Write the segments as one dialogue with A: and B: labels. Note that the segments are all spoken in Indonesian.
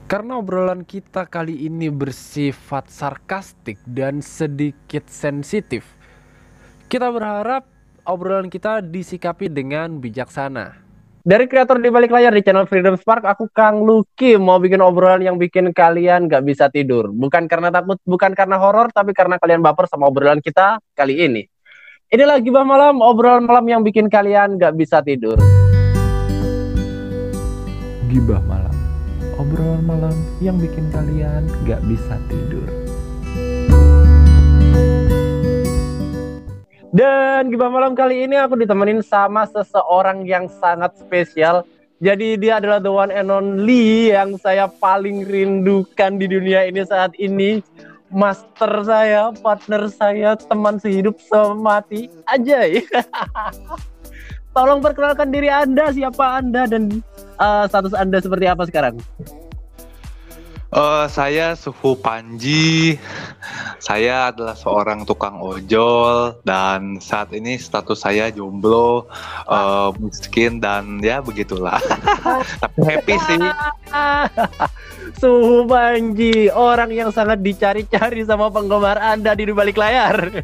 A: Karena obrolan kita kali ini bersifat sarkastik dan sedikit sensitif, kita berharap obrolan kita disikapi dengan bijaksana. Dari kreator di balik layar di channel Freedom Spark, aku Kang Luki mau bikin obrolan yang bikin kalian gak bisa tidur. Bukan karena takut, bukan karena horor, tapi karena kalian baper sama obrolan kita kali ini. Inilah Gibah Malam, obrolan malam yang bikin kalian gak bisa tidur. Gibah Malam, obrolan malam yang bikin kalian gak bisa tidur. Dan Gibah Malam kali ini aku ditemenin sama seseorang yang sangat spesial. Jadi dia adalah the one and only yang saya paling rindukan di dunia ini saat ini. Master saya, partner saya, teman sehidup semati aja ya. Tolong perkenalkan diri Anda, siapa Anda dan status Anda seperti apa sekarang?
B: Saya Suhu Panji. Saya adalah seorang tukang ojol dan saat ini status saya jomblo, miskin dan ya begitulah. Tapi happy sih.
A: Suhu Panji, orang yang sangat dicari-cari sama penggemar Anda di balik layar.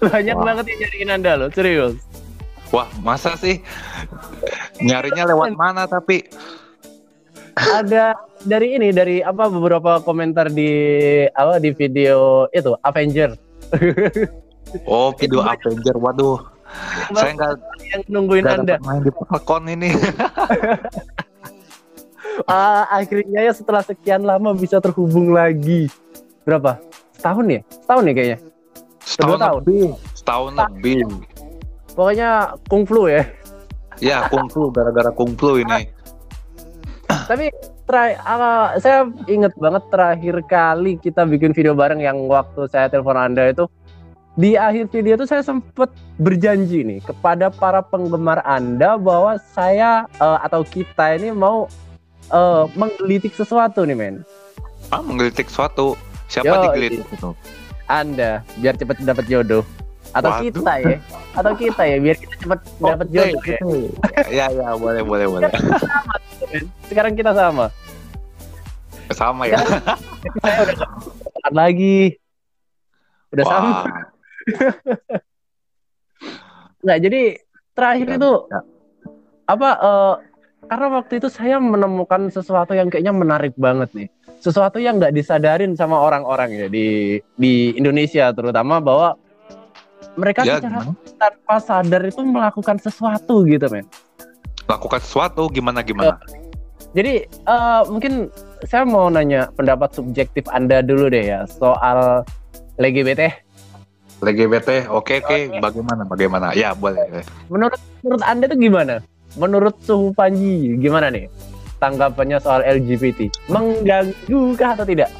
A: Banyak banget yang nyariin Anda loh, serius.
B: Wah, masa sih? Nyarinya lewat mana tapi?
A: Ada dari beberapa komentar di video itu Avenger.
B: Oh, video Avenger. Waduh. Saya nggak
A: yang nungguin Anda
B: main di Falcon ini.
A: Akhirnya ya setelah sekian lama bisa terhubung lagi. Berapa? Setahun ya kayaknya.
B: Setahun lebih.
A: Pokoknya Kung Flu ya.
B: Ya, Kung Flu, gara-gara Kung Flu ini.
A: Tapi saya inget banget terakhir kali kita bikin video bareng yang waktu saya telepon Anda itu. Di akhir video itu saya sempat berjanji nih kepada para penggemar Anda bahwa saya atau kita ini mau menggelitik sesuatu nih men.
B: Menggelitik sesuatu? Siapa digelitik itu?
A: Anda, biar cepat dapat jodoh. Atau
B: Waduh.
A: kita ya biar kita cepat dapat jodoh ya.
B: Ya, boleh.
A: Sekarang kita sama
B: Ya.
A: Saya udah gak lagi. Udah
B: Wah.
A: sama. Nggak, jadi terakhir itu karena waktu itu saya menemukan sesuatu yang kayaknya menarik banget nih. Sesuatu yang nggak disadarin sama orang-orang ya di Indonesia terutama, bahwa mereka secara tanpa sadar itu melakukan sesuatu gitu men.
B: Lakukan sesuatu gimana?
A: Jadi mungkin saya mau nanya pendapat subjektif Anda dulu deh ya soal LGBT.
B: Oke. Bagaimana? Ya, boleh.
A: Menurut Anda itu gimana? Menurut Suhu Panji gimana nih tanggapannya soal LGBT? Mengganggu kah atau tidak?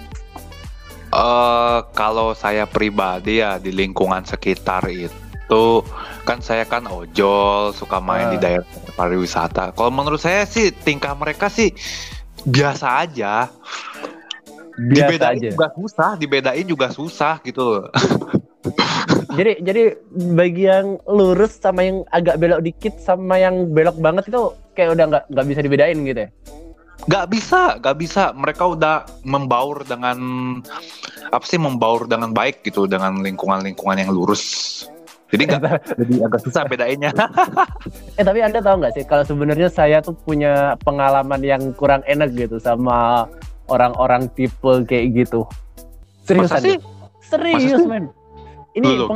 B: Kalau saya pribadi ya di lingkungan sekitar itu kan saya kan ojol, suka main di daerah pariwisata. Kalau menurut saya sih tingkah mereka sih biasa aja. Dibedain juga susah gitu loh.
A: Jadi bagi yang lurus sama yang agak belok dikit sama yang belok banget itu kayak udah nggak bisa dibedain gitu ya?
B: Gak bisa. Mereka udah membaur dengan baik gitu dengan lingkungan yang lurus. Jadi agak susah bedainnya.
A: Tapi Anda tahu nggak sih kalau sebenarnya saya tuh punya pengalaman yang kurang enak gitu sama orang-orang tipe kayak gitu. Serius
B: Masa sih?
A: Serius men. Ini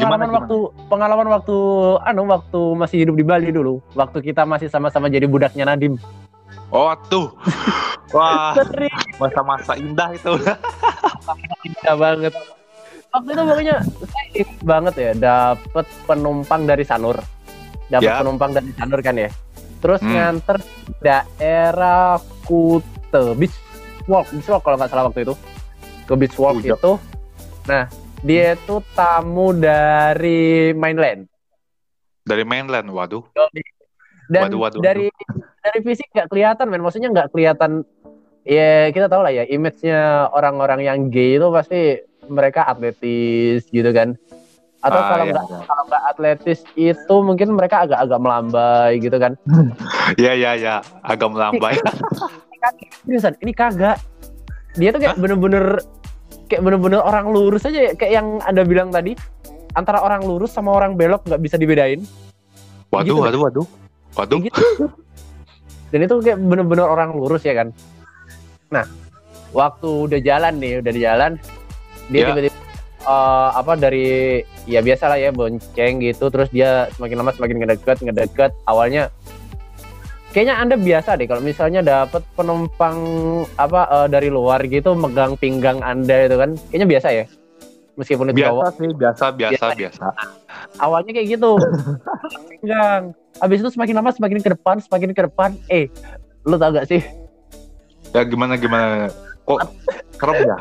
A: pengalaman waktu masih hidup di Bali dulu. Waktu kita masih sama-sama jadi budaknya Nadim.
B: Oh tuh. Wah. Masa-masa indah itu.
A: Indah banget. Waktu itu pokoknya saya ingat banget ya, dapat penumpang dari Sanur. Penumpang dari Sanur kan ya. Terus nganter daerah Kute, Beach Walk kalau nggak salah waktu itu. Ke Beach Walk itu. Nah, dia itu tamu dari mainland.
B: Waduh.
A: Dan dari fisik nggak kelihatan men, maksudnya nggak kelihatan. Ya kita tahu lah ya, image-nya orang-orang yang gay itu pasti mereka atletis gitu kan. Atau kalau nggak atletis itu mungkin mereka agak-agak melambai gitu kan.
B: Ya, agak melambai.
A: Seriusan, ini kagak. Dia tuh kayak bener-bener orang lurus aja, kayak yang Anda bilang tadi, antara orang lurus sama orang belok nggak bisa dibedain.
B: Waduh,
A: Gitu,
B: waduh.
A: Kayak gitu. Dan itu kayak bener-bener orang lurus ya kan. Nah, waktu udah jalan, dia
B: Ya.
A: tiba-tiba dari ya biasa lah ya, bonceng gitu, terus dia semakin lama semakin ngedekat. Awalnya kayaknya Anda biasa deh kalau misalnya dapat penumpang dari luar gitu megang pinggang Anda itu kan. Kayaknya biasa ya. Meskipun itu cowok.
B: Biasa sih, biasa.
A: Awalnya kayak gitu. Pinggang. Habis itu semakin lama semakin ke depan. Lu tau gak sih?
B: Ya gimana? Kok kerap ya?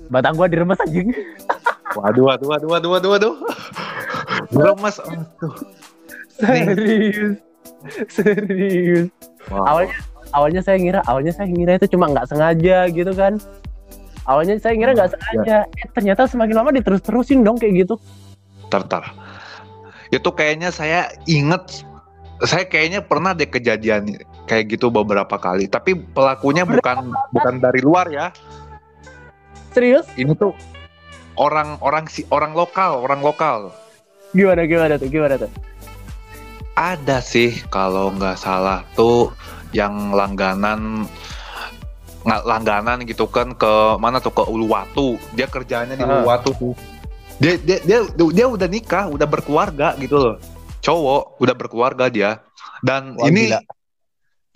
A: Batang gua diremes anjing.
B: Waduh. Remes.
A: Serius.
B: Wow.
A: Awalnya saya ngira itu cuma nggak sengaja gitu kan. Awalnya saya ngira nggak sengaja. Ternyata semakin lama diterus-terusin dong kayak gitu.
B: Tar. Itu kayaknya saya kayaknya pernah deh kejadian kayak gitu beberapa kali. Tapi pelakunya bukan dari luar ya.
A: Serius?
B: Ini tuh orang lokal.
A: Gimana tuh?
B: Ada sih kalau nggak salah tuh yang langganan gitu kan, ke mana tuh, ke Uluwatu. Dia kerjaannya di Uluwatu tuh. Dia udah nikah, udah berkeluarga gitu loh. Cowok udah berkeluarga dia. Dan
A: Wah, gila.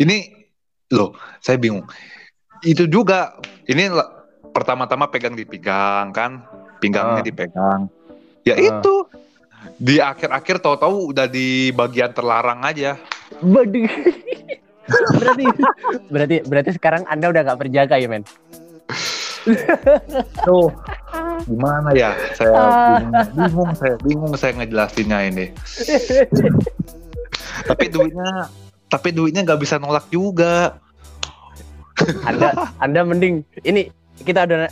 B: ini loh, saya bingung. Itu juga ini pertama-tama dipegang kan, pinggangnya dipegang. Ya itu di akhir-akhir tahu-tahu udah di bagian terlarang aja.
A: Waduh. berarti sekarang Anda udah gak berjaga ya men?
B: Tuh gimana ya, saya bingung saya ngejelasinnya ini. tapi duitnya nggak bisa nolak juga.
A: Anda mending ini kita adu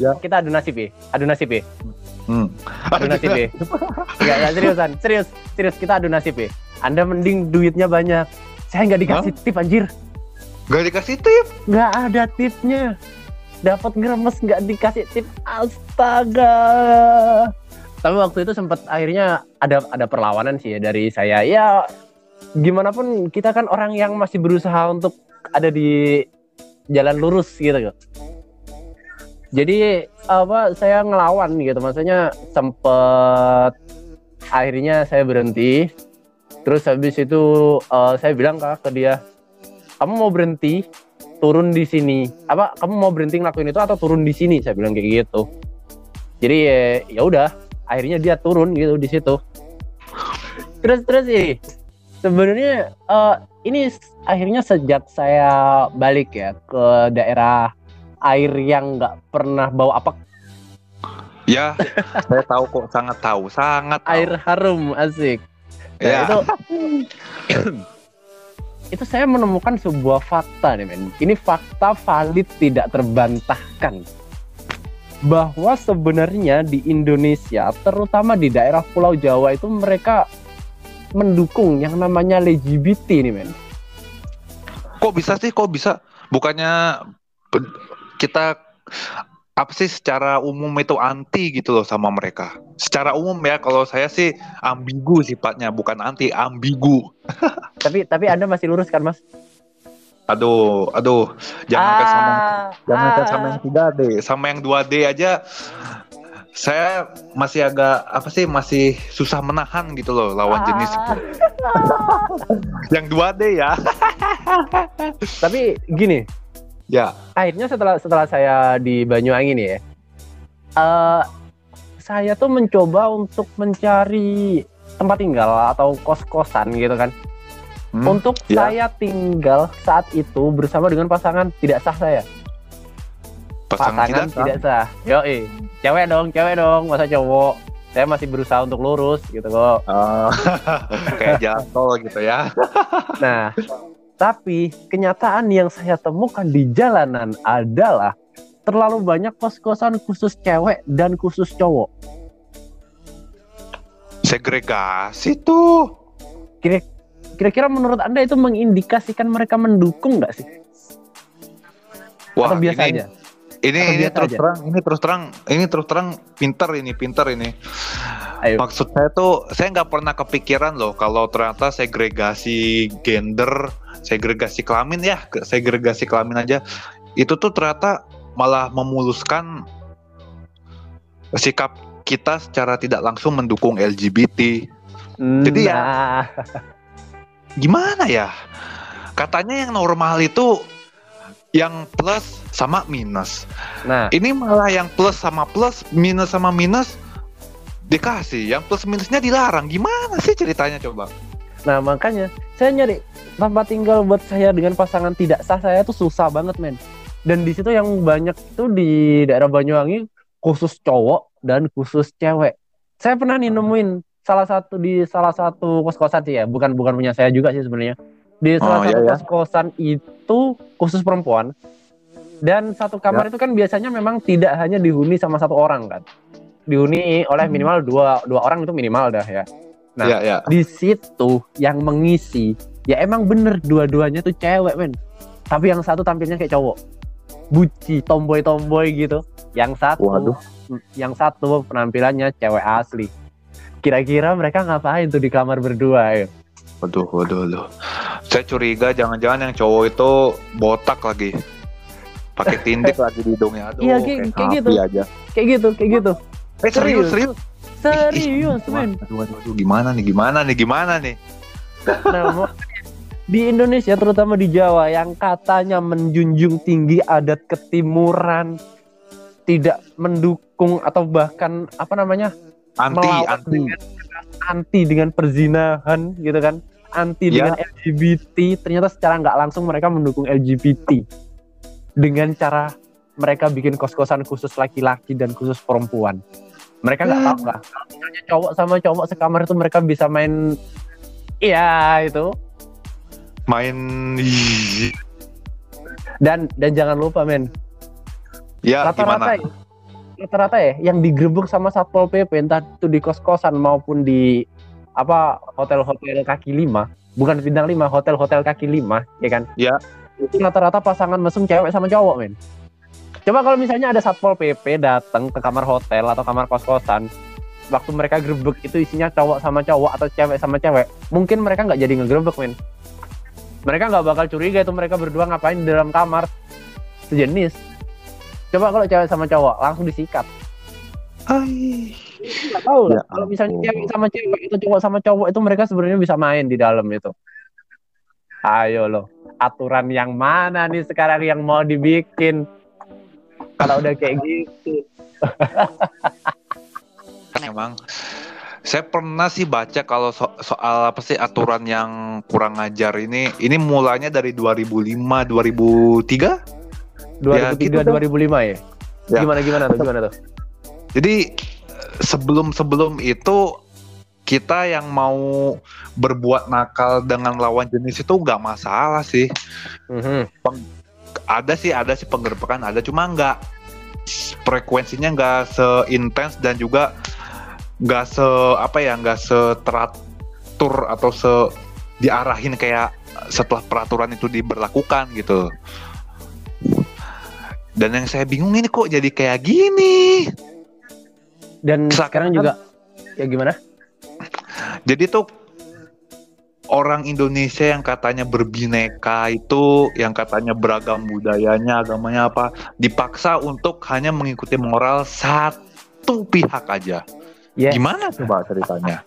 A: nasib ya. Adu nasib ya. Enggak serius kita adu nasib ya. Anda mending duitnya banyak. Saya nggak dikasih tip anjir.
B: Nggak dikasih tip?
A: Nggak ada tipnya. Dapat ngeremes nggak dikasih tip, astaga. Tapi waktu itu sempat akhirnya ada perlawanan sih ya dari saya. Ya gimana pun kita kan orang yang masih berusaha untuk ada di jalan lurus gitu. Jadi saya ngelawan gitu, maksudnya sempet akhirnya saya berhenti. Terus habis itu saya bilang ke dia, kamu mau berhenti turun di sini, kamu mau berhenti ngelakuin itu atau turun di sini, saya bilang kayak gitu. Jadi ya udah, akhirnya dia turun gitu di situ. Terus sih sebenarnya ini akhirnya sejak saya balik ya ke daerah air yang nggak pernah bau apek.
B: Ya, saya tahu kok, sangat tahu.
A: Air harum, asik. Nah,
B: ya.
A: Itu saya menemukan sebuah fakta nih men. Ini fakta valid tidak terbantahkan. Bahwa sebenarnya di Indonesia, terutama di daerah Pulau Jawa itu mereka mendukung yang namanya LGBT nih men.
B: Kok bisa? Bukannya kita secara umum itu anti gitu loh sama mereka. Secara umum ya, kalau saya sih ambigu sifatnya, bukan anti, ambigu.
A: Tapi Anda masih lurus kan Mas?
B: Aduh, jangan sama yang 3D, sama yang 2D aja. Saya masih masih susah menahan gitu loh lawan jenis itu. Yang 2D ya.
A: Tapi gini.
B: Ya.
A: Akhirnya setelah saya di Banyuwangi nih ya, saya tuh mencoba untuk mencari tempat tinggal atau kos-kosan gitu kan. Untuk saya tinggal saat itu bersama dengan pasangan tidak sah saya. Pasangan tidak sah. Yoi, cewek dong, masa cowok. Saya masih berusaha untuk lurus gitu kok.
B: Kayak jatuh gitu ya.
A: Nah, tapi kenyataan yang saya temukan di jalanan adalah terlalu banyak kos-kosan khusus cewek dan khusus cowok.
B: Segregasi tuh.
A: Kira-kira menurut Anda itu mengindikasikan mereka mendukung nggak sih?
B: Wah,
A: Atau biasa
B: ini
A: aja?
B: ini
A: Atau
B: ini
A: biasa
B: terus
A: aja?
B: terang, pinter ini.
A: Ayo.
B: Maksud saya tuh, saya nggak pernah kepikiran loh kalau ternyata segregasi gender, segregasi kelamin aja, itu tuh ternyata malah memuluskan sikap kita secara tidak langsung mendukung LGBT. Jadi ya
A: Nah,
B: gimana ya? Katanya yang normal itu yang plus sama minus.
A: nah,
B: Ini malah yang plus sama plus, minus sama minus dikasih. Yang plus minusnya dilarang. Gimana sih ceritanya coba?
A: nah makanya saya nyari tempat tinggal buat saya dengan pasangan tidak sah saya tuh susah banget men. Dan di situ yang banyak itu di daerah Banyuwangi khusus cowok dan khusus cewek. Saya pernah nih nemuin salah satu kos-kosan sih ya, bukan bukan punya saya juga sih sebenarnya. Di salah
B: Oh ya
A: satu
B: ya.
A: kos-kosan itu khusus perempuan dan satu
B: Ya.
A: kamar itu kan biasanya memang tidak hanya dihuni sama satu orang kan. Dihuni oleh minimal dua orang itu minimal dah ya. Nah,
B: Ya ya.
A: di situ yang mengisi ya emang bener dua-duanya tuh cewek men. Tapi yang satu tampilnya kayak cowok. Buci, tomboy-tomboy gitu.
B: Waduh.
A: Yang satu penampilannya cewek asli. Kira-kira mereka ngapain tuh di kamar berdua ya?
B: Waduh. Saya curiga jangan-jangan yang cowok itu botak lagi. Pakai tindik lagi di hidungnya. Aduh,
A: Iya, kayak
B: sapi
A: gitu.
B: aja.
A: Kayak gitu.
B: Serius.
A: Serius men.
B: Aduh, gimana nih?
A: Nah, di Indonesia terutama di Jawa yang katanya menjunjung tinggi adat ketimuran, tidak mendukung atau bahkan apa namanya melawan anti dengan perzinahan gitu kan, anti
B: Ya.
A: dengan LGBT, ternyata secara nggak langsung mereka mendukung LGBT dengan cara mereka bikin kos-kosan khusus laki-laki dan khusus perempuan. Mereka nggak tahu nggak kalau misalnya cowok sama cowok sekamar itu mereka bisa main itu.
B: Main.
A: Dan jangan lupa men,
B: Ya,
A: rata-rata
B: gimana?
A: ya yang digerebek sama Satpol PP entah itu di kos-kosan maupun di hotel-hotel kaki lima, bukan bintang 5, hotel-hotel kaki lima ya kan.
B: Ya.
A: Itu rata-rata pasangan mesum cewek sama cowok men. Coba kalau misalnya ada Satpol PP datang ke kamar hotel atau kamar kos-kosan, waktu mereka gerebek itu isinya cowok sama cowok atau cewek sama cewek, mungkin mereka nggak jadi ngegerebek men. Mereka nggak bakal curiga itu mereka berdua ngapain di dalam kamar sejenis. Coba kalau cewek sama cowok langsung disikat. Nggak tahu lah.
B: Ya
A: Kalau misalnya
B: ampun.
A: cewek sama cewek itu cowok sama cowok itu mereka sebenarnya bisa main di dalam itu. Ayo loh, aturan yang mana nih sekarang yang mau dibikin? Kalau udah kayak gitu.
B: Emang saya pernah sih baca kalau soal apa sih aturan yang kurang ajar ini mulanya dari 2005 2003
A: 2003
B: gitu tuh.
A: 2005 ya.
B: Ya.
A: Gimana tuh?
B: Jadi sebelum itu kita yang mau berbuat nakal dengan lawan jenis itu nggak masalah sih. Ada sih penggerbekan ada, cuma nggak frekuensinya nggak seintens dan juga nggak seteratur atau diarahin kayak setelah peraturan itu diberlakukan gitu. Dan yang saya bingung ini kok jadi kayak gini.
A: Dan sekarang juga ya gimana?
B: Jadi tuh orang Indonesia yang katanya berbineka itu, yang katanya beragam budayanya, agamanya apa, dipaksa untuk hanya mengikuti moral satu pihak aja.
A: Yes.
B: Gimana coba ceritanya?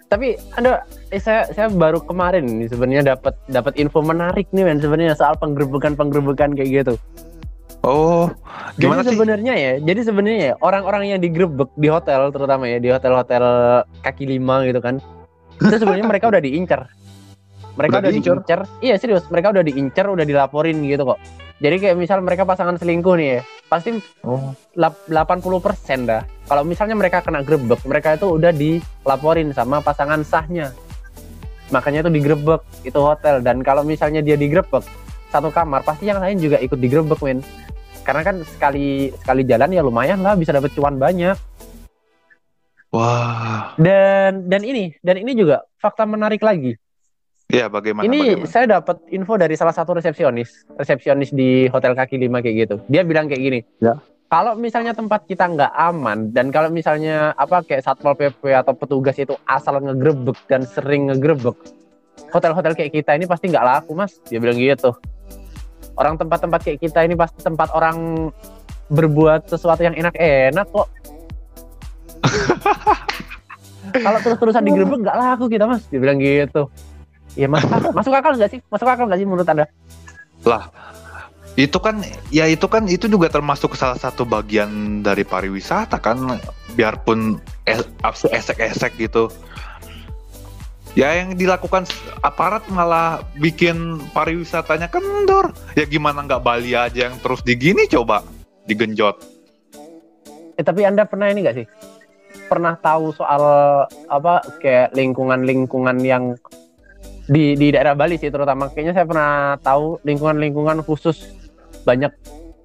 A: Tapi saya baru kemarin nih sebenarnya dapat info menarik nih men sebenarnya soal penggerebekan kayak gitu.
B: Oh, gimana
A: Jadi
B: sih?
A: Jadi sebenarnya ya orang-orang yang digerebek di hotel terutama ya di hotel-hotel kaki lima gitu kan. Itu sebenarnya mereka udah diincar. Mereka udah diincar. Iya serius, mereka udah diincar, udah dilaporin gitu kok. Jadi kayak misal mereka pasangan selingkuh nih ya, pasti 80% dah. Kalau misalnya mereka kena grebek, mereka itu udah dilaporin sama pasangan sahnya. Makanya itu digerebek itu hotel. Dan kalau misalnya dia digerebek satu kamar, pasti yang lain juga ikut digerebek men. Karena kan sekali jalan ya lumayan lah bisa dapat cuan banyak.
B: Wah.
A: Dan ini juga fakta menarik lagi.
B: Iya, bagaimana?
A: Ini saya dapat info dari salah satu resepsionis di Hotel Kaki Lima kayak gitu. Dia bilang kayak gini.
B: Ya.
A: Kalau misalnya tempat kita nggak aman dan kalau misalnya apa kayak Satpol PP atau petugas itu asal ngegrebek dan sering ngegrebek, hotel-hotel kayak kita ini pasti nggak laku, Mas. Dia bilang gitu. Orang tempat-tempat kayak kita ini pasti tempat orang berbuat sesuatu yang enak-enak kok. Kalau terus-terusan digerebek nggak laku kita, Mas. Dia bilang gitu. Ya masuk akal nggak sih? Masuk akal nggak sih menurut Anda?
B: Lah, itu juga termasuk salah satu bagian dari pariwisata kan, biarpun esek-esek gitu. Ya yang dilakukan aparat malah bikin pariwisatanya kendor. Ya gimana nggak Bali aja yang terus digini coba digenjot.
A: Tapi Anda pernah ini nggak sih? Pernah tahu soal apa kayak lingkungan-lingkungan yang di daerah Bali sih terutama, kayaknya saya pernah tahu lingkungan-lingkungan khusus banyak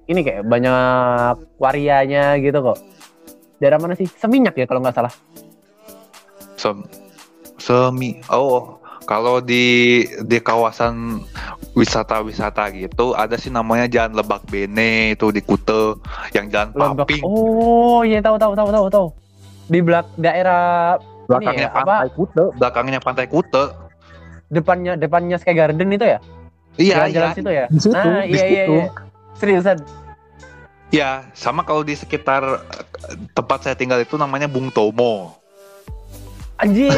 A: ini kayak banyak warianya gitu kok. Daerah mana sih? Seminyak ya kalau nggak salah.
B: Kalau di kawasan wisata-wisata gitu ada sih namanya Jalan Lebak Bene itu di Kute, yang Jalan Paping.
A: Oh iya, tahu. Di daerah
B: belakangnya
A: ini,
B: Pantai Kute. Belakangnya Pantai Kute.
A: Depannya Sky Garden itu ya?
B: Iya,
A: jalan situ ya.
B: Di situ,
A: nah, iya. Seriusan?
B: Ya, sama kalau di sekitar tempat saya tinggal itu namanya Bung Tomo.
A: Anjir,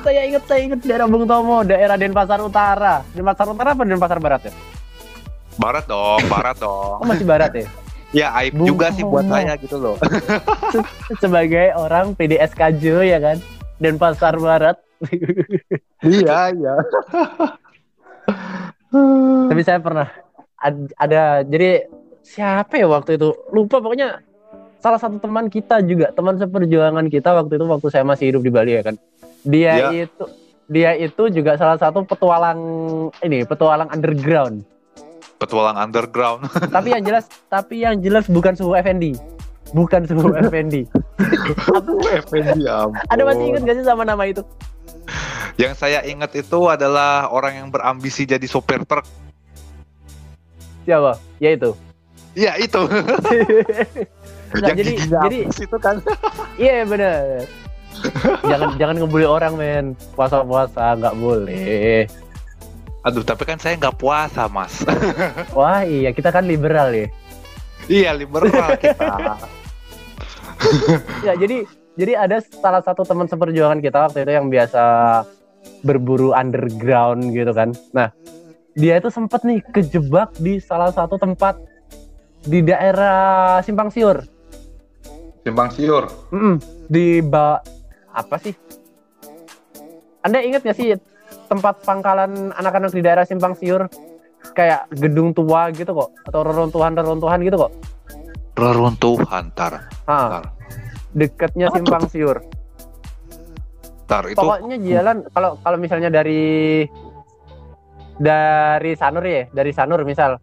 A: saya ingat daerah Bung Tomo, daerah Denpasar Utara. Denpasar Utara apa Denpasar Barat ya?
B: Barat dong.
A: Oh, masih barat ya?
B: Ya, aib
A: Bung
B: juga
A: Tomo.
B: sih buat saya gitu loh.
A: Sebagai orang PDSKJ ya kan, Denpasar Barat.
B: Iya.
A: Tapi saya pernah ada, jadi siapa ya waktu itu? Lupa, pokoknya salah satu teman kita juga, teman seperjuangan kita waktu saya masih hidup di Bali ya kan. Dia itu juga salah satu petualang underground.
B: Petualang underground.
A: Tapi yang jelas bukan Suhu Effendi. Bukan Suhu Effendi.
B: Effendi, ampun.
A: Ada masih ingat gak sih sama nama itu?
B: Yang saya ingat itu adalah orang yang berambisi jadi sopir truk.
A: Siapa? Ya itu.
B: Iya, itu.
A: Nggak, jadi
B: itu kan.
A: Iya benar. jangan ngebully orang, men. Puasa nggak boleh.
B: Aduh, tapi kan saya nggak puasa, Mas.
A: Wah iya, kita kan liberal ya.
B: Iya, liberal kita.
A: Ya, jadi ada salah satu teman seperjuangan kita waktu itu yang biasa berburu underground gitu kan. Nah, dia itu sempat nih kejebak di salah satu tempat di daerah Simpang Siur. Apa sih? Anda ingat gak sih tempat pangkalan anak-anak di daerah Simpang Siur? Kayak gedung tua gitu kok, atau reruntuhan gitu kok.
B: Reruntuhan, tar.
A: Dekatnya Simpang Siur.
B: Itu
A: pokoknya jalan kalau misalnya dari Sanur misal,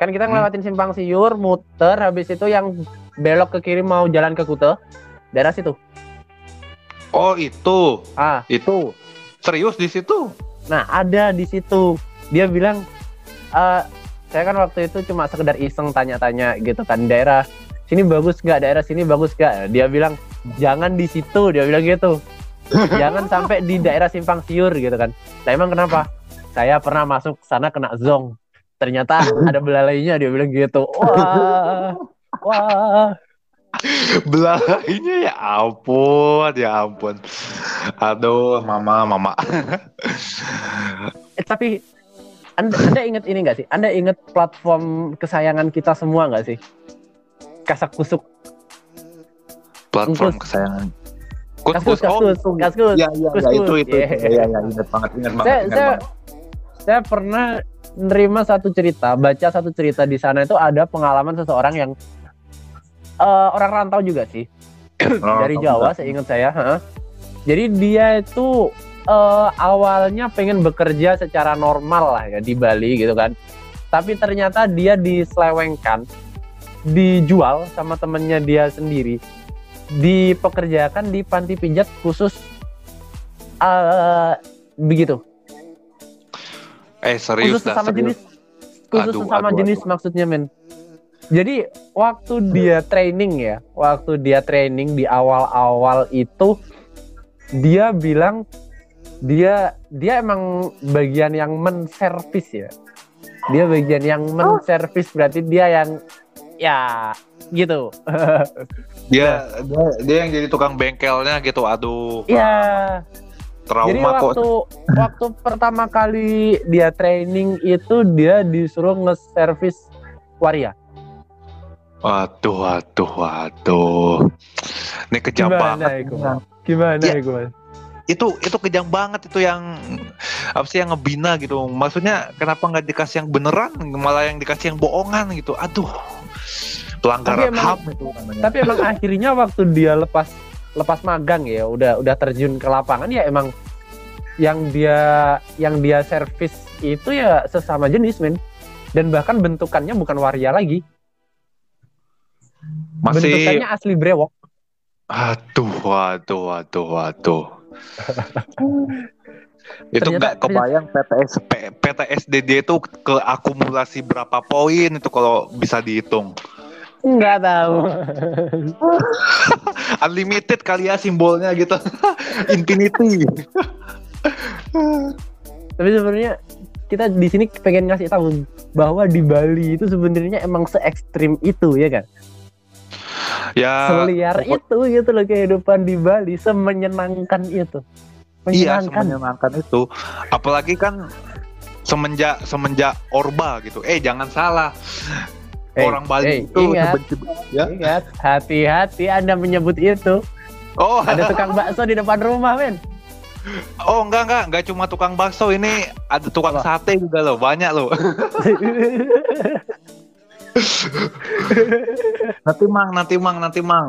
A: kan kita ngelewatin Simpang Siur, muter, habis itu yang belok ke kiri mau jalan ke Kute, daerah situ.
B: Oh, itu.
A: Itu
B: serius di situ?
A: Nah, ada di situ. Dia bilang, saya kan waktu itu cuma sekedar iseng tanya-tanya gitu kan, daerah sini bagus nggak, daerah sini bagus nggak. Dia bilang jangan di situ, dia bilang gitu. Jangan sampai di daerah Simpang Siur gitu kan. Nah, emang kenapa? Saya pernah masuk sana kena zong. Ternyata ada belalainya, dia bilang gitu. Wah.
B: Belalainya, ya ampun. Aduh, mama.
A: Tapi Anda ingat ini nggak sih? Anda ingat platform kesayangan kita semua nggak sih? Kasak kusuk.
B: Platform kesayangan.
A: Kaskus.
B: Ya, itu. Iya, ingat banget.
A: Saya pernah baca satu cerita di sana. Itu ada pengalaman seseorang yang orang rantau juga sih. Dari Jawa, seingat saya. Jadi dia itu awalnya pengen bekerja secara normal lah ya di Bali gitu kan. Tapi ternyata dia diselewengkan, dijual sama temennya dia sendiri, dipekerjakan di panti pijat khusus begitu.
B: Serius
A: Khusus
B: dah,
A: sesama
B: serius.
A: jenis, khusus
B: Aduh,
A: sesama
B: aduh,
A: jenis
B: aduh.
A: maksudnya men. Jadi waktu dia training ya, waktu dia training di awal-awal itu dia bilang dia emang bagian yang menservis ya. Dia bagian yang menservis, berarti dia yang ya gitu.
B: Dia yang jadi tukang bengkelnya gitu. Aduh,
A: Ya. Jadi
B: trauma kok.
A: waktu pertama kali dia training itu dia disuruh nge-service Waria.
B: Waduh. Ini kejam banget.
A: Gimana
B: Ya.
A: itu, Mas?
B: Itu kejam banget itu, yang apa sih, yang ngebina gitu. Maksudnya kenapa nggak dikasih yang beneran, malah yang dikasih yang bohongan gitu. Aduh, pelanggaran HAM itu namanya.
A: Tapi emang akhirnya waktu dia lepas magang ya, udah terjun ke lapangan ya, emang yang dia servis itu ya sesama jenis men. Dan bahkan bentukannya bukan Waria lagi.
B: Masih,
A: Bentukannya asli brewok.
B: waduh. Itu
A: Ternyata-
B: nggak kebayang PTSD dia itu ke akumulasi berapa poin itu kalau bisa dihitung.
A: Nggak tahu.
B: Unlimited kali ya simbolnya gitu. Infinity.
A: Tapi sebenarnya kita di sini pengen ngasih tahu bahwa di Bali itu sebenarnya emang se-ekstrim itu ya kan.
B: Ya,
A: Seliar itu gitu loh kehidupan di Bali, semenyenangkan itu.
B: iya, semenyenangkan itu. Apalagi kan semenjak Orba gitu. Jangan salah. Orang Bali itu
A: ingat,
B: sebenci banget ya.
A: ingat, hati-hati Anda menyebut itu.
B: Oh,
A: Ada tukang bakso di depan rumah, men.
B: oh enggak cuma tukang bakso, ini ada tukang
A: Apa?
B: sate juga loh, banyak loh. Nanti mang.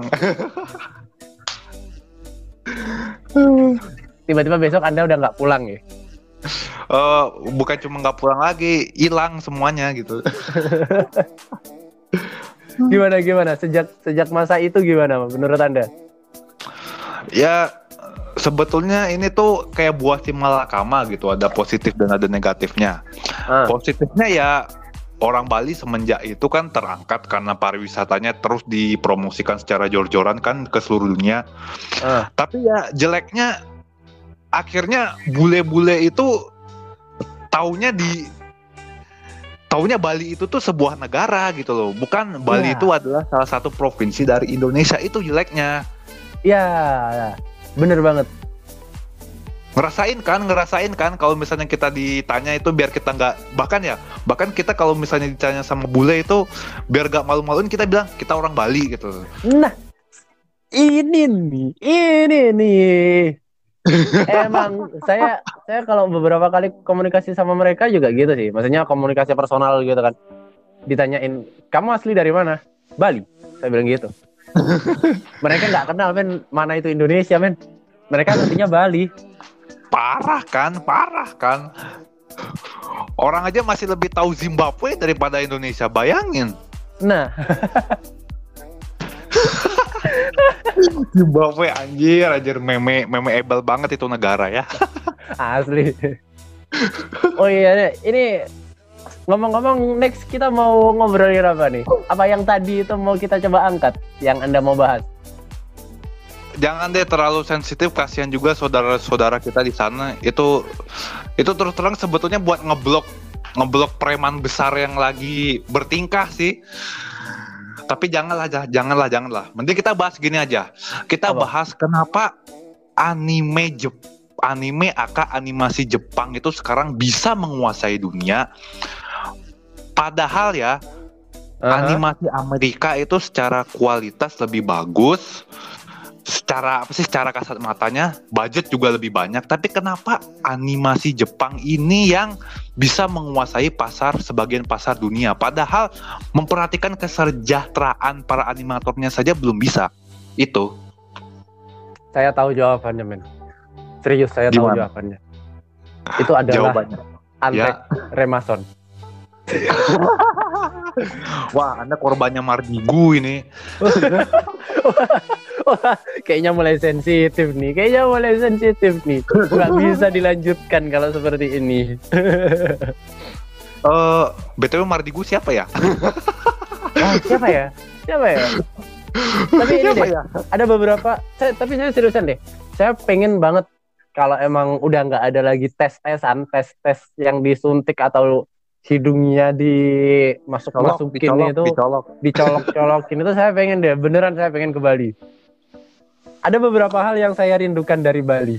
A: Tiba-tiba besok Anda udah nggak pulang ya.
B: Bukan cuma nggak pulang lagi, hilang semuanya gitu.
A: Gimana? Sejak masa itu gimana menurut Anda?
B: Ya, sebetulnya ini tuh kayak buah si malakama gitu, ada positif dan ada negatifnya. Positifnya ya, orang Bali semenjak itu kan terangkat karena pariwisatanya terus dipromosikan secara jor-joran kan ke seluruh dunia. Tapi ya jeleknya, akhirnya bule-bule itu taunya Bali itu tuh sebuah negara gitu loh. Bukan Bali itu adalah salah satu provinsi dari Indonesia, itu jeleknya.
A: Ya, bener banget.
B: Ngerasain kan kalau misalnya kita ditanya itu, biar kita nggak, bahkan kita kalau misalnya ditanya sama bule itu biar gak malu-maluin, kita bilang kita orang Bali gitu.
A: Nah, ini nih. Emang saya kalau beberapa kali komunikasi sama mereka juga gitu sih. Maksudnya komunikasi personal gitu kan. Ditanyain, kamu asli dari mana? Bali. Saya bilang gitu. Mereka nggak kenal men, mana itu Indonesia men. Mereka ngertinya Bali.
B: Parah kan. Orang aja masih lebih tahu Zimbabwe daripada Indonesia, bayangin.
A: Nah,
B: Zimbabwe anjir memeable banget itu negara ya.
A: asli. Oh iya, ini ngomong-ngomong, next kita mau ngobrolin apa nih? Apa yang tadi itu mau kita coba angkat, yang Anda mau bahas?
B: Jangan deh terlalu sensitif, kasihan juga saudara-saudara kita di sana. Itu terus terang sebetulnya buat ngeblok preman besar yang lagi bertingkah sih. Tapi janganlah. Mending kita bahas gini aja. Kita bahas kenapa anime animasi Jepang itu sekarang bisa menguasai dunia. Padahal ya, animasi Amerika itu secara kualitas lebih bagus. Secara kasat matanya, budget juga lebih banyak. Tapi kenapa animasi Jepang ini yang bisa menguasai sebagian pasar dunia? Padahal memperhatikan kesejahteraan para animatornya saja belum bisa. Itu.
A: Saya tahu jawabannya men. Serius, saya tahu jawabannya. Itu adalah Antek Remason.
B: Wah, Anda korbannya Mardigu ini.
A: Wah, kayaknya mulai sensitif nih. Nggak bisa dilanjutkan kalau seperti ini.
B: BTW Mardigu siapa ya?
A: Oh, siapa ya? Tapi ini deh, ada beberapa. Tapi saya seriusan deh. Saya pengen banget kalau emang udah nggak ada lagi tes yang disuntik atau hidungnya masukin itu, dicolok-colokin itu, saya pengen deh. Beneran saya pengen ke Bali. Ada beberapa hal yang saya rindukan dari Bali.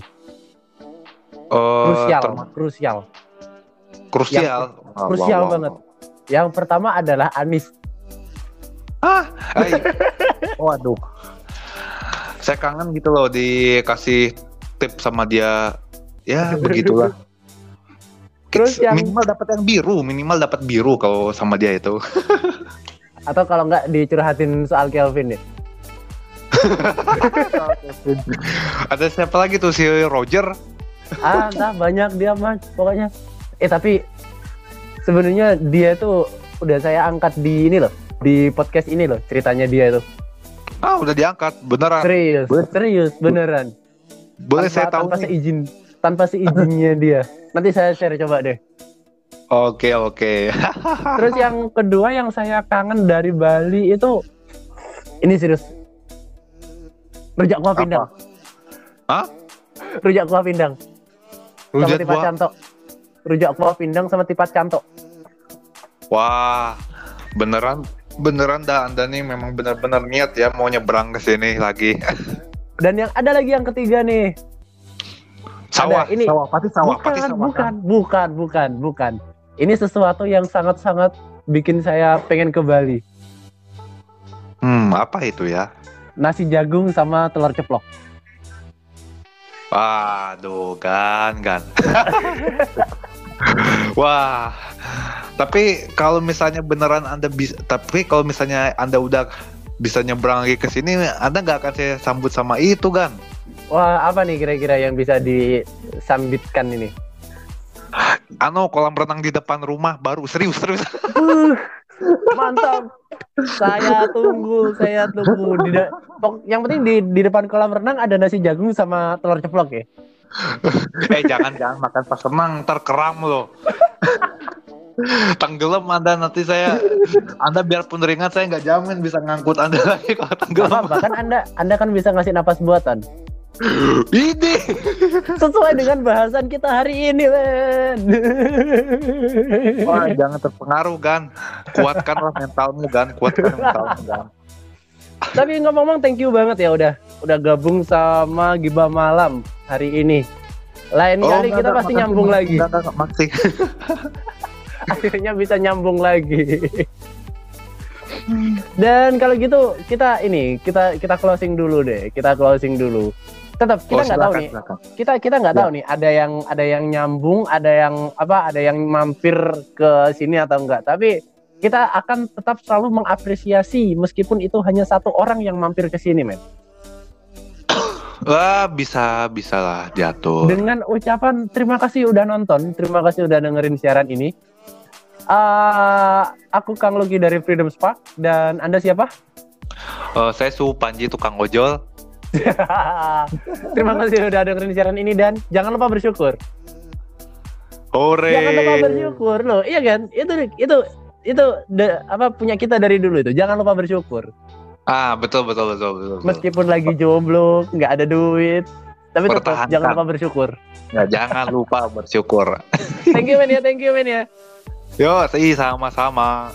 A: Krusial banget. Yang pertama adalah Anis.
B: Waduh. Saya kangen gitu loh dikasih tips sama dia. Ya, begitulah.
A: Terus
B: minimal dapat biru kalau sama dia itu.
A: Atau kalau nggak dicurhatin soal Kelvin ya.
B: Ada siapa lagi tuh, si Roger?
A: Entah, banyak dia mas pokoknya. Tapi sebenarnya dia tuh udah saya angkat di ini loh, di podcast ini loh, ceritanya dia itu.
B: Udah diangkat beneran?
A: Serius beneran.
B: Boleh saya tahu
A: tanpa seizinnya dia. Nanti saya share coba deh.
B: Oke.
A: Terus yang kedua yang saya kangen dari Bali itu, ini serius, rujak kuah pindang. Rujak kuah pindang sama tipat cantok. Rujak kuah pindang sama tipat cantok.
B: Wah, beneran dah, Anda nih memang benar-benar niat ya mau nyebrang ke sini lagi.
A: Dan yang ada lagi yang ketiga nih.
B: Sawah.
A: Bukan. Ini sesuatu yang sangat-sangat bikin saya pengen ke Bali.
B: Apa itu ya?
A: Nasi jagung sama telur ceplok.
B: Waduh, gan. Wah. Tapi kalau misalnya kalau misalnya Anda udah bisa nyebrang lagi ke sini, Anda nggak akan saya sambut sama itu, Gan.
A: Wah, apa nih kira-kira yang bisa disambitkan ini?
B: Kolam renang di depan rumah baru, serius.
A: Mantap. Saya tunggu. Yang penting di depan kolam renang ada nasi jagung sama telur ceplok ya.
B: Jangan makan pas renang, ntar keram loh. Tenggelam Anda nanti Anda biarpun ringan saya nggak jamin bisa ngangkut Anda lagi kalau tenggelam.
A: Bahkan Anda kan bisa ngasih napas buatan.
B: Ini
A: sesuai dengan bahasan kita hari ini, men.
B: Wah, jangan terpengaruh, Gan. Kuatkanlah mentalmu, Gan.
A: Tapi ngomong-ngomong, thank you banget ya udah gabung sama Gibah Malam hari ini. Lain kali kita pasti nyambung lagi.
B: Masih.
A: Akhirnya bisa nyambung lagi. Dan kalau gitu kita closing dulu deh. Tetap kita nggak tahu nih. Kita nggak tahu nih ada yang nyambung, ada yang mampir ke sini atau enggak. Tapi kita akan tetap selalu mengapresiasi meskipun itu hanya satu orang yang mampir ke sini, men.
B: Wah, bisa lah diatur.
A: Dengan ucapan terima kasih udah nonton, terima kasih udah dengerin siaran ini. Aku Kang Luki dari Freedom Spark, dan Anda siapa?
B: Saya Su Panji, tukang ojol.
A: Terima kasih udah dengerin siaran ini, dan jangan lupa bersyukur.
B: Hore.
A: Jangan lupa bersyukur loh, iya kan? Itu punya kita dari dulu itu. Jangan lupa bersyukur.
B: Betul.
A: Meskipun lagi jomblo, nggak ada duit, tapi tetap jangan lupa bersyukur.
B: Ya, jangan lupa bersyukur.
A: Thank you men ya.
B: Yo, sama-sama.